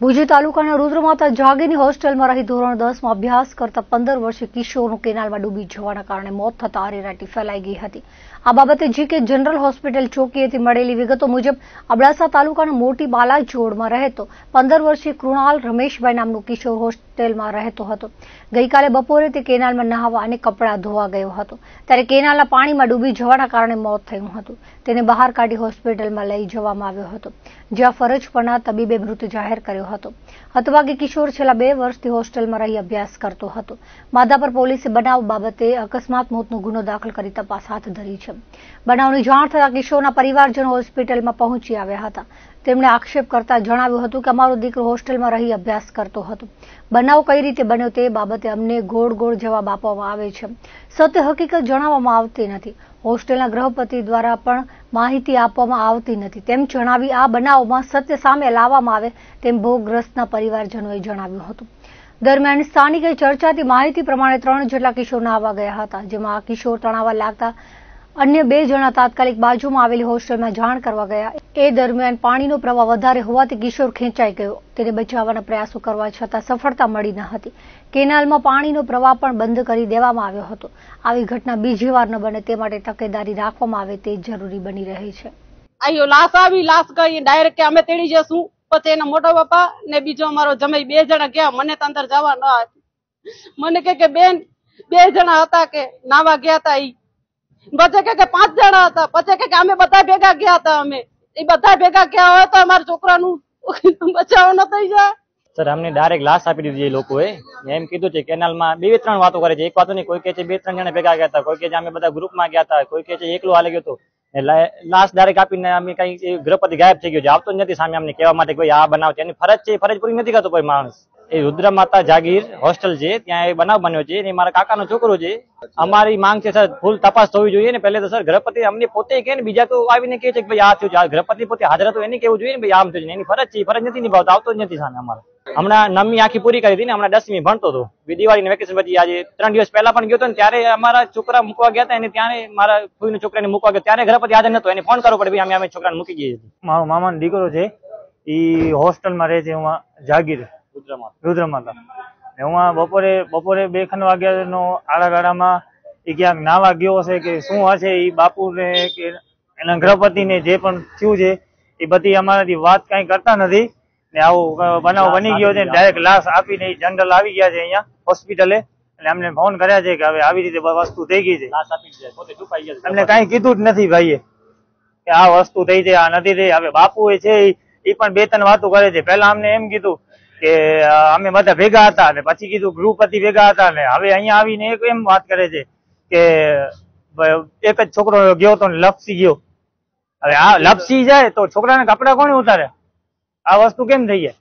ભુજ તાલુકાના રુદ્રમાતા જાગીરની હોસ્ટેલમાં રહી ધોરણ 10 માં અભ્યાસ કરતા 15 વર્ષીય કિશોરનું કેનાલમાં ડૂબી જવાના કારણે મોત થતા આરેરાટી ફેલાઈ ગઈ હતી। આ બાબતે જીકે જનરલ હોસ્પિટલ ચોકીએથી મળેલી વિગતો મુજબ અબડાસા તાલુકાના મોટી બાલાજોડમાં રહેતો 15 વર્ષીય કૃણાલ રમેશભાઈ નામનો કિશોર હોસ્ટેલમાં રહેતો હતો। ગઈકાલે બપોરે તે કેનાલમાં નહાવા અને કપડાં ધોવા ગયો હતો ત્યારે કેનાલના પાણીમાં ડૂબી જવાના કારણે મોત થયું હતું। તેને બહાર કાઢી હોસ્પિટલમાં લઈ જવામાં આવ્યો હતો, જ્યાં ફરજ પરના તબીબે મૃત જાહેર કર્યો હતો। હતભાગી કિશોર છેલ્લા 2 વર્ષથી હોસ્ટેલમાં રહી અભ્યાસ કરતો હતો। માધાપર પોલીસે બનાવ બાબતે અકસ્માત મોતનો ગુનો દાખલ કરી તપાસ હાથ ધરી છે। બનાવની જાણ થતાં કિશોરના પરિવારજનો હોસ્પિટલમાં પહોંચી આવ્યા હતા। તેમણે આક્ષેપ કરતા જણાવ્યું હતું કે અમારો દીકરો હોસ્ટેલમાં રહી અભ્યાસ કરતો હતો। બનાવ કઈ રીતે બન્યો તે બાબતે અમને ગોળ ગોળ જવાબ આપવામાં આવે છે, સત્ય હકીકત જણાવવામાં આવતી નથી। હોસ્ટેલના ગૃહપતિ દ્વારા પણ માહિતી આપવામાં આવતી નથી તેમ જણાવી આ બનાવમાં સત્ય સામે લાવવામાં આવે તેમ ભોગગ્રસ્તના પરિવારજનોએ જણાવ્યું હતું। દરમિયાન સ્થાનિકે ચર્ચાતી માહિતી પ્રમાણે 3 જેટલા કિશોર નહાવા ગયા હતા, જેમાં આ કિશોર તણાવા લાગતા અન્ય 2 જણા તાત્કાલિક બાજુમાં આવેલી હોસ્ટેલમાં જાણ કરવા ગયા। એ દરમિયાન પાણીનો પ્રવાહ વધારે હોવાથી કિશોર ખેંચાઈ ગયો। તેને બચાવવાના પ્રયાસો કરવા છતાં સફળતા મળી ન હતી। કેનાલમાં પાણીનો પ્રવાહ પણ બંધ કરી દેવામાં આવ્યો હતો। આવી ઘટના બીજી વાર ન બને તે માટે તકેદારી રાખવામાં આવે તે જરૂરી બની રહી છે। આયો લાશ આવી, લાશ ગઈ ડાયરેક્ટ કે અમે તેડી જશું। પછી એના મોટા બાપા ને બીજો અમારો જમાઈ 2 જણા ગયા। મને તો અંદર જવા ન હતી। મને કે બેન 2 જણા હતા કે નાવા ગયા હતા ઈ, પછી કે 5 જણા હતા, પછી કે અમે બધા ભેગા ગયા હતા। અમે એ બધા ભેગા ગયા હોય તો અમારા છોકરાનું બચાવ ન થઈ જાય। સર અમને ડાયરેક્ટ લાશ આપી દીધી એ લોકોએ। એમ કીધું છે કેનાલમાં 2-3 વાતો કરે છે, એક વાતો નહીં। કોઈ કહે છે 2-3 જણા ભેગા ગયા હતા, કોઈ કહે છે અમે બધા ગ્રુપમાં ગયા હતા, કોઈ કહે છે એકલો હાલી ગયો હતો। લાશ ડાયરેક્ટ આપીને અમે કઈ ગૃહપતિ ગાયબ થઈ ગયો છે, આવતો જ નથી સામે અમને કહેવા માટે કોઈ આ બનાવ છે। એની ફરજ છે, ફરજ પૂરી નથી કરતો કોઈ માણસ। એ રુદ્રમાતા જાગીર હોસ્ટેલ છે, ત્યાં એ બનાવ બન્યો છે। એ મારા કાકાનો છોકરો છે। અમારી માંગ છે સર ફૂલ તપાસ થવી જોઈએ ને। પહેલે તો સર ગૃહપતિ અમને પોતે કહે ને, બીજા તો આવીને કહે છે કે ભાઈ આ થયું છે। ગૃહપતિ પોતે હાજર હતો એને કેવું જોઈએ ને ભાઈ આમ થયું છે। એની ફરજ છે, ફરજ નથી નિભાવતો, આવતો જ નથી સામે અમારે। હમણાં 9મી આખી પૂરી કરી હતી ને, હમણાં 10મી ભણતો હતો। દિવાળીની વેકેશન પછી આજે 3 દિવસ પહેલા પણ ગયો હતો ને, ત્યારે અમારા છોકરા મૂકવા ગયા હતા એને, ત્યારે મારા કોઈના છોકરાને મૂકવા ગયો ત્યારે ગૃહપતિ હાજર નતો। એને ફોન કરવો પડે ભાઈ અમે છોકરાને મૂકી જઈએ છીએ। મારો મામાનો દીકરો છે, એ હોસ્ટેલમાં રહે છે જાગીર રુદ્રમાતા। બપોરે 2 વાગ્યાનો આડાગાડામાં એ ક્યાંક નાવા ગયો હશે કે શું હશે, એ બાપુને કે એના ગૃહપતિને જે પણ થયું છે એ બધી અમારાથી વાત કઈ કરતા નથી ને। આવો બનાવ બની ગયો છે, ડાયરેક્ટ લાશ આપીને જનરલ આવી ગયા છે અહીંયા હોસ્પિટલે। એટલે અમને ફોન કર્યા છે કે હવે આવી રીતે વસ્તુ થઈ ગઈ છે। લાશ આપી છે, પોતે છુપાઈ ગયા છે। અમને કઈ કીધું જ નથી ભાઈએ કે આ વસ્તુ થઈ છે, આ નથી થઈ। હવે બાપુ છે એ પણ 2-3 વાતો કરે છે। પહેલા અમને એમ કીધું કે અમે બધા ભેગા હતા ને પછી કીધું ગૃહપતિ ભેગા હતા ને હવે અહીંયા આવીને એક એમ વાત કરે છે કે એક જ છોકરો ગયો તો ને લપસી ગયો। હવે આ લપસી જાય તો છોકરાને કપડા કોણ ઉતારે? આ વસ્તુ કેમ થઈ જાય?